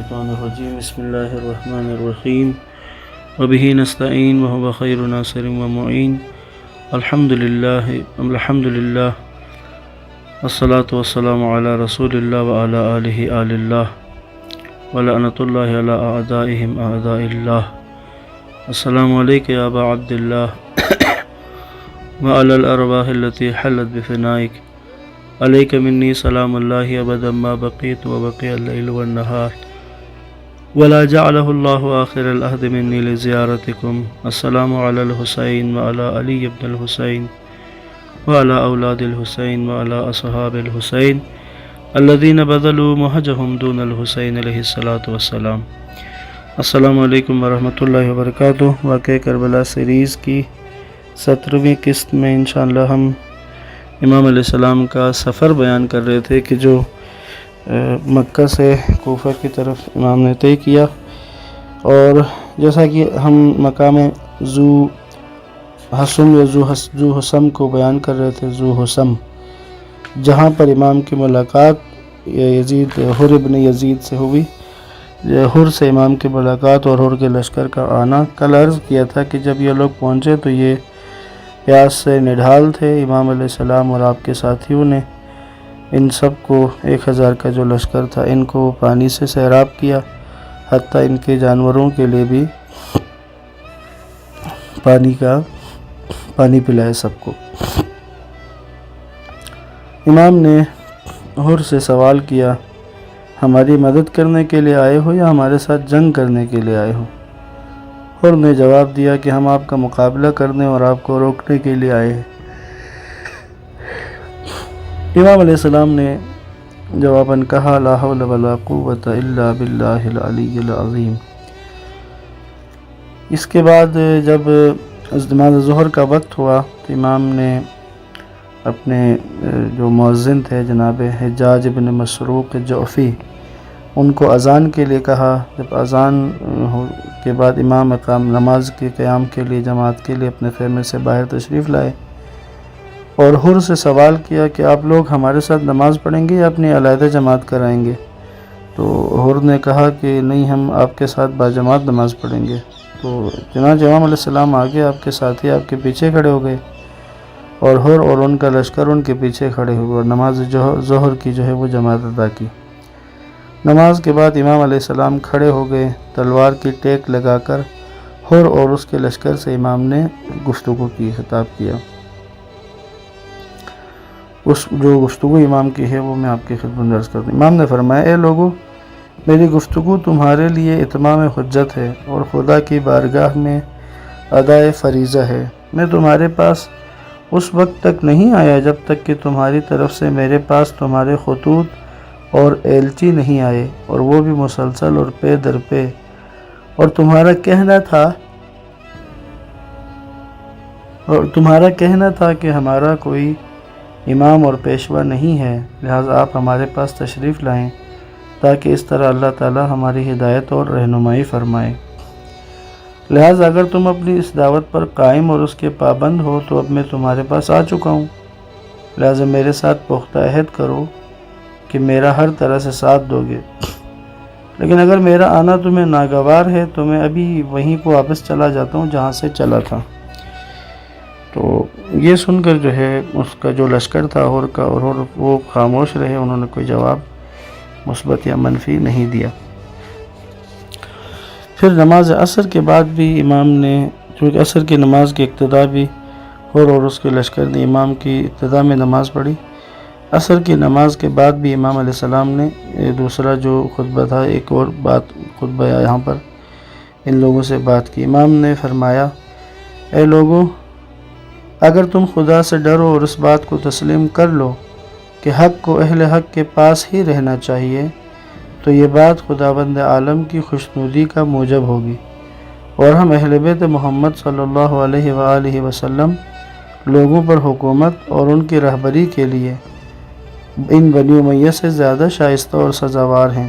الشیطان الرجیم بسم اللہ الرحمن الرحیم وبہ نستعین وهو خیر ناصر ومعین الحمدللہ والصلاة والسلام علی رسول اللہ وعلی آلہ آل اللہ ولعنۃ اللہ علی اعدائہم اعداء اللہ۔ السلام علیکم یا ابا عبداللہ وعلی الارواح التي حلت بفنائک، علیک منی سلام اللہ ابدا ما بقیت وبقی اللیل والنہار ولا جعلہ اللہ آخر العہد منی لزیارتکم۔ السلام علی الحسین وعلی علی بن الحسین وعلی اولاد الحسین وعلی اصحاب الحسین الذین بذلوا مہجہم دون الحسین علیہ الصلاۃ والسلام۔ السلام علیکم ورحمۃ اللہ وبرکاتہ۔ واقعہ کربلا سیریز کی 17ویں قسط میں انشاءاللہ ہم امام علیہ السلام کا سفر بیان کر رہے تھے کہ جو مکہ سے کوفہ کی طرف امام نے طے کیا، اور جیسا کہ ہم مقام ذو حسم یا ذو حسم کو بیان کر رہے تھے، ذو حسم جہاں پر امام کی ملاقات یزید حر ابن یزید سے ہوئی، حر سے امام کی ملاقات اور حر کے لشکر کا آنا۔ کل عرض کیا تھا کہ جب یہ لوگ پہنچے تو یہ پیاس سے نڈھال تھے، امام علیہ السلام اور آپ کے ساتھیوں نے ان سب کو 1000 کا جو لشکر تھا ان کو پانی سے سیراب کیا، حتیٰ ان کے جانوروں کے لیے بھی پانی پلائے سب کو۔ امام نے حر سے سوال کیا، ہماری مدد کرنے کے لیے آئے ہو یا ہمارے ساتھ جنگ کرنے کے لیے آئے ہو؟ حر نے جواب دیا کہ ہم آپ کا مقابلہ کرنے اور آپ کو روکنے کے لیے آئے ہیں۔ امام علیہ السلام نے جواباً کہا، لا حول ولا قوت الا باللہ العلی العظیم۔ اس کے بعد جب نماز ظہر کا وقت ہوا تو امام نے اپنے جو مؤذن تھے جناب حجاج بن مسروق جعفی ان کو اذان کے لیے کہا۔ جب اذان کے بعد امام نماز کے قیام کے لیے جماعت کے لیے اپنے خیمے سے باہر تشریف لائے اور حر سے سوال کیا کہ آپ لوگ ہمارے ساتھ نماز پڑھیں گے یا اپنی علیحدہ جماعت کرائیں گے؟ تو حر نے کہا کہ نہیں، ہم آپ کے ساتھ باجماعت نماز پڑھیں گے۔ تو چنانچہ امام علیہ السلام آگے، آپ کے ساتھی آپ کے پیچھے کھڑے ہو گئے اور حر اور ان کا لشکر ان کے پیچھے کھڑے ہوئے اور نماز ظہر کی جو ہے وہ جماعت ادا کی۔ نماز کے بعد امام علیہ السلام کھڑے ہو گئے، تلوار کی ٹیک لگا کر حر اور اس کے لشکر سے امام نے گفتگو کی، خطاب کیا۔ جو گفتگو امام کی ہے وہ میں آپ کی خدمت میں عرض کرتا ہوں۔ امام نے فرمایا، اے لوگو، میری گفتگو تمہارے لیے اتمام حجت ہے اور خدا کی بارگاہ میں ادائے فریضہ ہے۔ میں تمہارے پاس اس وقت تک نہیں آیا جب تک کہ تمہاری طرف سے میرے پاس تمہارے خطوط اور ایلچی نہیں آئے، اور وہ بھی مسلسل اور پے در پے، اور تمہارا کہنا تھا کہ ہمارا کوئی امام اور پیشوا نہیں ہے، لہٰذا آپ ہمارے پاس تشریف لائیں تاکہ اس طرح اللہ تعالی ہماری ہدایت اور رہنمائی فرمائے۔ لہٰذا اگر تم اپنی اس دعوت پر قائم اور اس کے پابند ہو تو اب میں تمہارے پاس آ چکا ہوں، لہٰذا میرے ساتھ پختہ عہد کرو کہ میرا ہر طرح سے ساتھ دو گے، لیکن اگر میرا آنا تمہیں ناگوار ہے تو میں ابھی وہیں کو واپس چلا جاتا ہوں جہاں سے چلا تھا۔ تو یہ سن کر جو ہے اس کا جو لشکر تھا حر کا، اور وہ خاموش رہے، انہوں نے کوئی جواب مثبت یا منفی نہیں دیا۔ پھر نماز عصر کے بعد بھی امام نے، چونکہ عصر کی نماز کی ابتدا بھی حر اور اس کے لشکر نے امام کی ابتدا میں نماز پڑھی، عصر کی نماز کے بعد بھی امام علیہ السلام نے دوسرا جو خطبہ تھا، ایک اور خطبہ یہاں پر ان لوگوں سے بات کی۔ امام نے فرمایا، اے لوگو، اگر تم خدا سے ڈرو اور اس بات کو تسلیم کر لو کہ حق کو اہل حق کے پاس ہی رہنا چاہیے، تو یہ بات خداوند عالم کی خوشنودی کا موجب ہوگی، اور ہم اہل بیت محمد صلی اللہ علیہ وآلہ وسلم لوگوں پر حکومت اور ان کی رہبری کے لیے ان بنی امیہ سے زیادہ شائستہ اور سزاوار ہیں،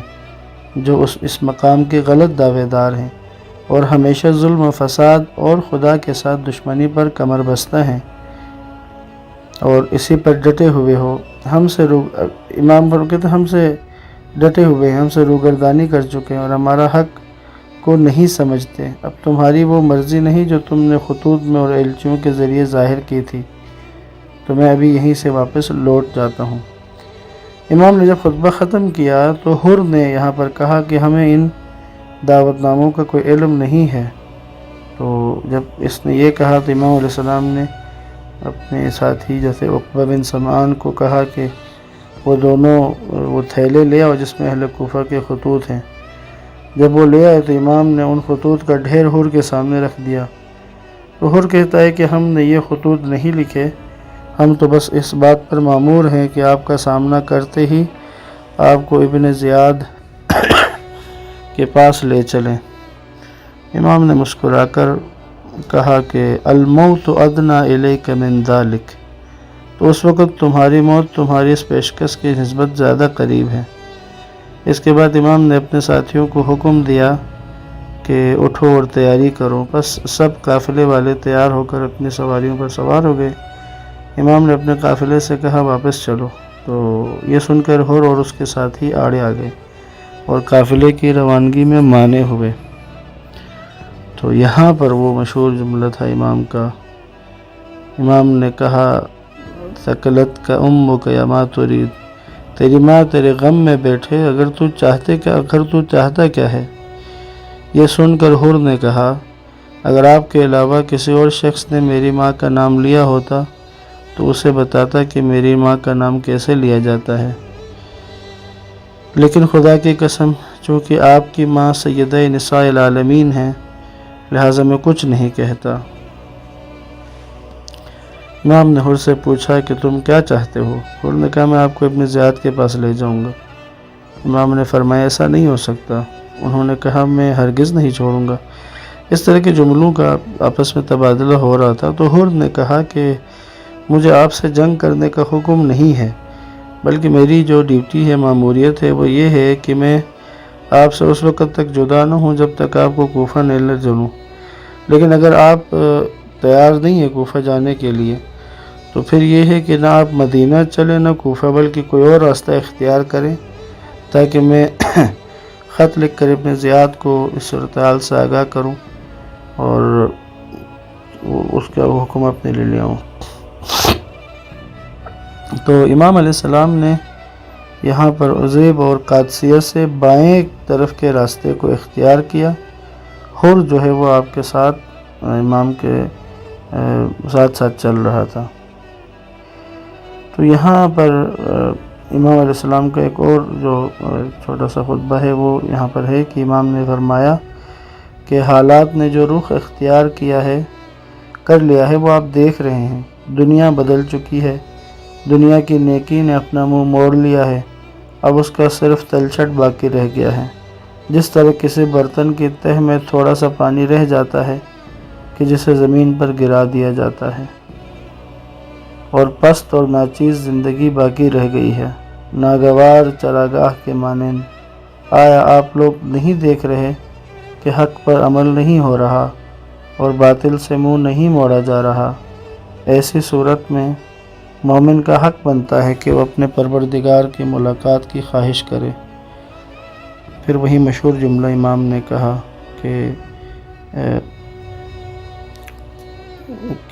جو اس مقام کے غلط دعوے دار ہیں اور ہمیشہ ظلم و فساد اور خدا کے ساتھ دشمنی پر کمر بستہ ہیں اور اسی پر ڈٹے ہوئے ہو۔ امام پر کہتے ہم سے ڈٹے ہوئے ہیں، ہم سے روگردانی کر چکے ہیں اور ہمارا حق کو نہیں سمجھتے۔ اب تمہاری وہ مرضی نہیں جو تم نے خطوط میں اور ایلچیوں کے ذریعے ظاہر کی تھی، تو میں ابھی یہیں سے واپس لوٹ جاتا ہوں۔ امام نے جب خطبہ ختم کیا تو حر نے یہاں پر کہا کہ ہمیں ان دعوت ناموں کا کوئی علم نہیں ہے۔ تو جب اس نے یہ کہا تو امام علیہ السلام نے اپنے ساتھی جیسے عقبہ بن سمعان کو کہا کہ وہ دونوں وہ تھیلے لے آؤ جس میں اہل کوفہ کے خطوط ہیں۔ جب وہ لے آئے تو امام نے ان خطوط کا ڈھیر حر کے سامنے رکھ دیا۔ تو حر کہتا ہے کہ ہم نے یہ خطوط نہیں لکھے، ہم تو بس اس بات پر مامور ہیں کہ آپ کا سامنا کرتے ہی آپ کو ابن زیاد کے پاس لے چلیں۔ امام نے مسکرا کر کہا کہ الموت ادنیٰ الیک من ذالک، تو اس وقت تمہاری موت تمہاری اس پیشکش کی نسبت زیادہ قریب ہے۔ اس کے بعد امام نے اپنے ساتھیوں کو حکم دیا کہ اٹھو اور تیاری کرو، بس سب قافلے والے تیار ہو کر اپنی سواریوں پر سوار ہو گئے۔ امام نے اپنے قافلے سے کہا واپس چلو، تو یہ سن کر حر اور اس کے ساتھی آڑے آ گئے اور قافلے کی روانگی میں مانے ہوئے۔ تو یہاں پر وہ مشہور جملہ تھا امام کا، امام نے کہا ثقلت کا امک یا ما ترید، تیری ماں تیرے غم میں بیٹھے، اگر تو چاہتا کیا ہے۔ یہ سن کر حر نے کہا اگر آپ کے علاوہ کسی اور شخص نے میری ماں کا نام لیا ہوتا تو اسے بتاتا کہ میری ماں کا نام کیسے لیا جاتا ہے، لیکن خدا کی قسم چونکہ آپ کی ماں سیدہ نساء العالمین ہیں لہٰذا میں کچھ نہیں کہتا۔ امام نے حر سے پوچھا کہ تم کیا چاہتے ہو؟ حر نے کہا میں آپ کو ابن زیاد کے پاس لے جاؤں گا۔ امام نے فرمایا ایسا نہیں ہو سکتا۔ انہوں نے کہا میں ہرگز نہیں چھوڑوں گا۔ اس طرح کے جملوں کا آپس میں تبادلہ ہو رہا تھا تو حر نے کہا کہ مجھے آپ سے جنگ کرنے کا حکم نہیں ہے، بلکہ میری جو ڈیوٹی ہے، ماموریت ہے، وہ یہ ہے کہ میں آپ سے اس وقت تک جدا نہ ہوں جب تک آپ کو کوفہ نہ لے چلوں، لیکن اگر آپ تیار نہیں ہیں کوفہ جانے کے لیے تو پھر یہ ہے کہ نہ آپ مدینہ چلیں نہ کوفہ، بلکہ کوئی اور راستہ اختیار کریں تاکہ میں خط لکھ کر ابن زیاد کو اس صورتحال سے آگاہ کروں اور اس کا حکم اپنے لے آؤں۔ تو امام علیہ السلام نے یہاں پر عزیب اور قادسیہ سے بائیں طرف کے راستے کو اختیار کیا۔ حر جو ہے وہ آپ کے ساتھ امام کے ساتھ ساتھ چل رہا تھا۔ تو یہاں پر امام علیہ السلام کا ایک اور جو چھوٹا سا خطبہ ہے وہ یہاں پر ہے کہ امام نے فرمایا کہ حالات نے جو رخ اختیار کر لیا ہے وہ آپ دیکھ رہے ہیں، دنیا بدل چکی ہے، دنیا کی نیکی نے اپنا منہ موڑ لیا ہے، اب اس کا صرف تلچھٹ باقی رہ گیا ہے۔ جس طرح کسی برتن کی تہ میں تھوڑا سا پانی رہ جاتا ہے کہ جسے زمین پر گرا دیا جاتا ہے، اور پست اور ناچیز زندگی باقی رہ گئی ہے، ناگوار چراگاہ کے مانند۔ آیا آپ لوگ نہیں دیکھ رہے کہ حق پر عمل نہیں ہو رہا اور باطل سے منہ نہیں موڑا جا رہا؟ ایسی صورت میں مومن کا حق بنتا ہے کہ وہ اپنے پروردگار کی ملاقات کی خواہش کرے۔ پھر وہی مشہور جملہ امام نے کہا کہ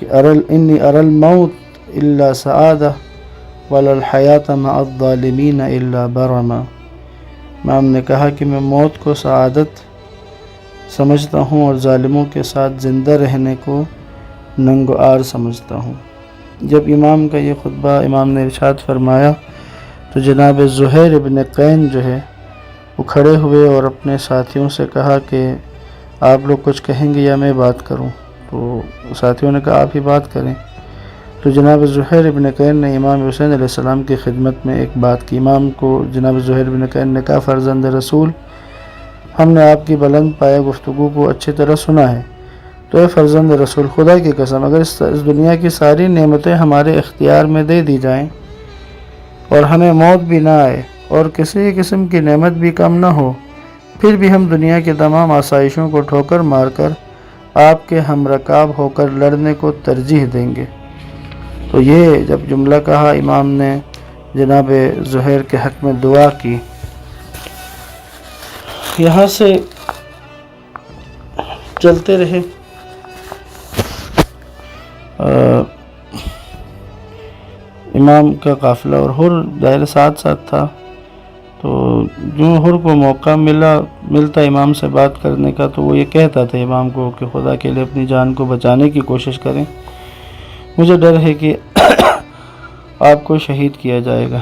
انی اری الموت الا سعادہ ولا الحیات مع الظالمین الا برما۔ امام نے کہا کہ میں موت کو سعادت سمجھتا ہوں اور ظالموں کے ساتھ زندہ رہنے کو ننگ و عار سمجھتا ہوں۔ جب امام کا یہ خطبہ امام نے ارشاد فرمایا تو جناب زہیر ابن قین جو ہے وہ کھڑے ہوئے اور اپنے ساتھیوں سے کہا کہ آپ لوگ کچھ کہیں گے یا میں بات کروں؟ تو ساتھیوں نے کہا آپ ہی بات کریں۔ تو جناب زہیر ابن قین نے امام حسین علیہ السلام کی خدمت میں ایک بات کی۔ امام کو جناب زہیر ابن قین نے کہا فرزند رسول، ہم نے آپ کی بلند پایہ گفتگو کو اچھی طرح سنا ہے، تو اے فرزند رسول، خدا کی قسم اگر اس دنیا کی ساری نعمتیں ہمارے اختیار میں دے دی جائیں اور ہمیں موت بھی نہ آئے اور کسی قسم کی نعمت بھی کم نہ ہو، پھر بھی ہم دنیا کے تمام آسائشوں کو ٹھوکر مار کر آپ کے ہم رکاب ہو کر لڑنے کو ترجیح دیں گے۔ تو یہ جب جملہ کہا امام نے جناب زہیر کے حق میں دعا کی یہاں سے چلتے رہے، امام کا قافلہ اور حر دائر ساتھ ساتھ تھا، تو جو حر کو موقع ملتا امام سے بات کرنے کا تو وہ یہ کہتا تھا امام کو کہ خدا کے لیے اپنی جان کو بچانے کی کوشش کریں، مجھے ڈر ہے کہ آپ کو شہید کیا جائے گا۔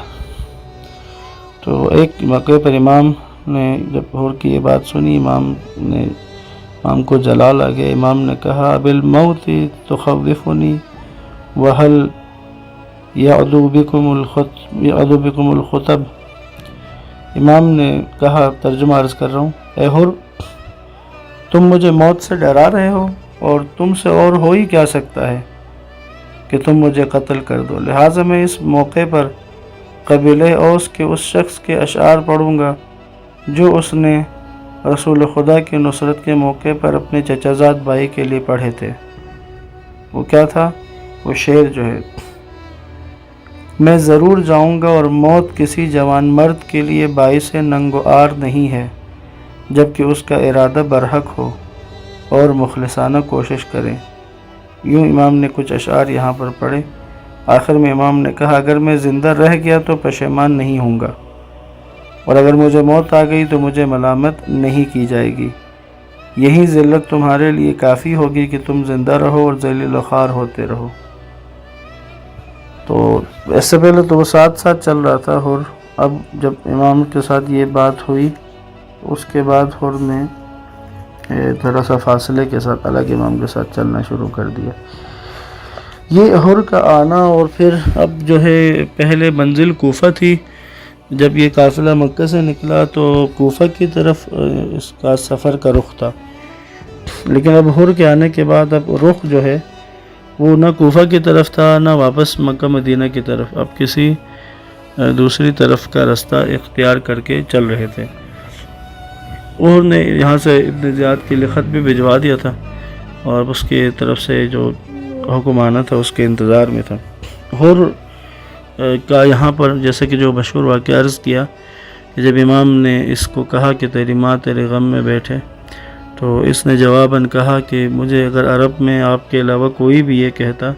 تو ایک موقع پر امام نے جب حر کی یہ بات سنی، امام کو جلال آ گیا۔ امام نے کہا بالموت تخوفنی وہل یعدو بکم الخطب۔ امام نے کہا، ترجمہ عرض کر رہا ہوں، اے حر، تم مجھے موت سے ڈرا رہے ہو، اور تم سے اور ہو ہی کیا سکتا ہے کہ تم مجھے قتل کر دو، لہٰذا میں اس موقع پر قبیلہ اوس کے اس شخص کے اشعار پڑھوں گا جو اس نے رسول خدا کی نصرت کے موقع پر اپنے چچا زاد بھائی کے لیے پڑھے تھے۔ وہ کیا تھا؟ وہ شعر جو ہے، میں ضرور جاؤں گا اور موت کسی جوان مرد کے لیے باعث ننگ و عار نہیں ہے جبکہ اس کا ارادہ برحق ہو اور مخلصانہ کوشش کرے۔ یوں امام نے کچھ اشعار یہاں پر پڑھے۔ آخر میں امام نے کہا، اگر میں زندہ رہ گیا تو پشیمان نہیں ہوں گا، اور اگر مجھے موت آ گئی تو مجھے ملامت نہیں کی جائے گی، یہی ذلت تمہارے لیے کافی ہوگی کہ تم زندہ رہو اور ذلیل و خوار ہوتے رہو۔ تو اس سے پہلے تو وہ ساتھ ساتھ چل رہا تھا حر، اب جب امام کے ساتھ یہ بات ہوئی اس کے بعد حر نے تھوڑا سا فاصلے کے ساتھ الگ امام کے ساتھ چلنا شروع کر دیا۔ یہ حر کا آنا، اور پھر اب جو ہے پہلے منزل کوفہ تھی، جب یہ قافلہ مکہ سے نکلا تو کوفہ کی طرف اس کا سفر کا رخ تھا، لیکن اب حر کے آنے کے بعد اب رخ جو ہے وہ نہ کوفہ کی طرف تھا نہ واپس مکہ مدینہ کی طرف، اب کسی دوسری طرف کا رستہ اختیار کر کے چل رہے تھے۔ حر نے یہاں سے ابن زیاد کے لیے خط بھی بھجوا دیا تھا اور اس کی طرف سے جو حکم آنا تھا اس کے انتظار میں تھا۔ حر کا یہاں پر جیسے کہ جو مشہور واقعہ عرض کیا کہ جب امام نے اس کو کہا کہ تیری ماں تیرے غم میں بیٹھے، تو اس نے جواباً کہا کہ مجھے اگر عرب میں آپ کے علاوہ کوئی بھی یہ کہتا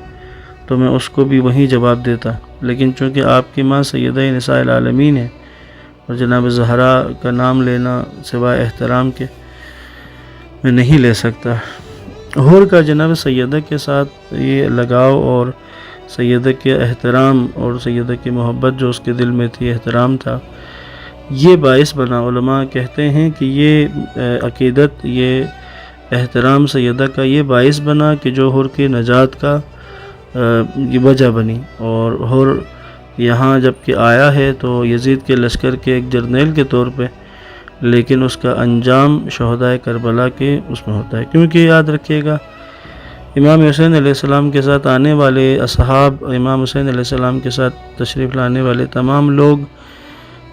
تو میں اس کو بھی وہی جواب دیتا، لیکن چونکہ آپ کی ماں سیدہ نساء العالمین ہے اور جناب زہرا کا نام لینا سوائے احترام کے میں نہیں لے سکتا۔ حر کا جناب سیدہ کے ساتھ یہ لگاؤ اور سیدہ کے احترام اور سیدہ کی محبت جو اس کے دل میں تھی، احترام تھا، یہ باعث بنا، علماء کہتے ہیں کہ یہ عقیدت، یہ احترام سیدہ کا یہ باعث بنا کہ جو حر کی نجات کا یہ وجہ بنی۔ اور حر یہاں جب کہ آیا ہے تو یزید کے لشکر کے ایک جرنیل کے طور پہ، لیکن اس کا انجام شہدائے کربلا کے اس میں ہوتا ہے، کیونکہ یاد رکھیے گا امام حسین علیہ السلام کے ساتھ آنے والے اصحاب، امام حسین علیہ السلام کے ساتھ تشریف لانے والے تمام لوگ،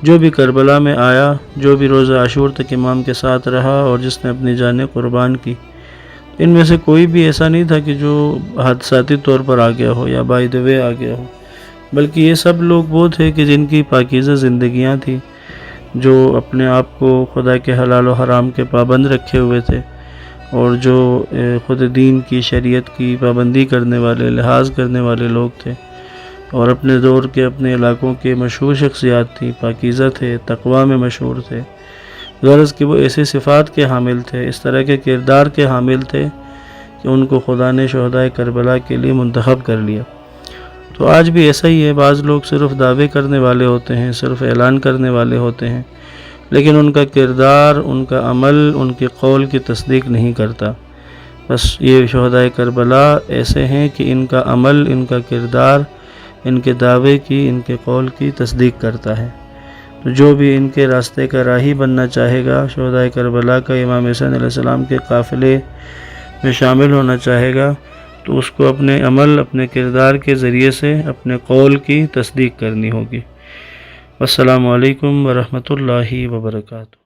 جو بھی کربلا میں آیا، جو بھی روز عاشور تک امام کے ساتھ رہا اور جس نے اپنی جانیں قربان کی، ان میں سے کوئی بھی ایسا نہیں تھا کہ جو حادثاتی طور پر آ گیا ہو یا بائی دی وے آ گیا ہو، بلکہ یہ سب لوگ وہ تھے کہ جن کی پاکیزہ زندگیاں تھیں، جو اپنے آپ کو خدا کے حلال و حرام کے پابند رکھے ہوئے تھے، اور جو خود دین کی، شریعت کی پابندی کرنے والے، لحاظ کرنے والے لوگ تھے، اور اپنے دور کے، اپنے علاقوں کے مشہور شخصیات تھیں، پاکیزہ تھے، تقویٰ میں مشہور تھے، غرض کہ وہ ایسی صفات کے حامل تھے، اس طرح کے کردار کے حامل تھے کہ ان کو خدا نے شہدائے کربلا کے لیے منتخب کر لیا۔ تو آج بھی ایسا ہی ہے، بعض لوگ صرف دعوے کرنے والے ہوتے ہیں، صرف اعلان کرنے والے ہوتے ہیں، لیکن ان کا کردار، ان کا عمل، ان کے قول کی تصدیق نہیں کرتا۔ بس یہ شہدائے کربلا ایسے ہیں کہ ان کا عمل، ان کا کردار، ان کے دعوے کی، ان کے قول کی تصدیق کرتا ہے۔ تو جو بھی ان کے راستے کا راہی بننا چاہے گا، شہدائے کربلا کا، امام حسین علیہ السلام کے قافلے میں شامل ہونا چاہے گا، تو اس کو اپنے عمل، اپنے کردار کے ذریعے سے اپنے قول کی تصدیق کرنی ہوگی۔ السلام علیکم ورحمۃ اللہ وبرکاتہ۔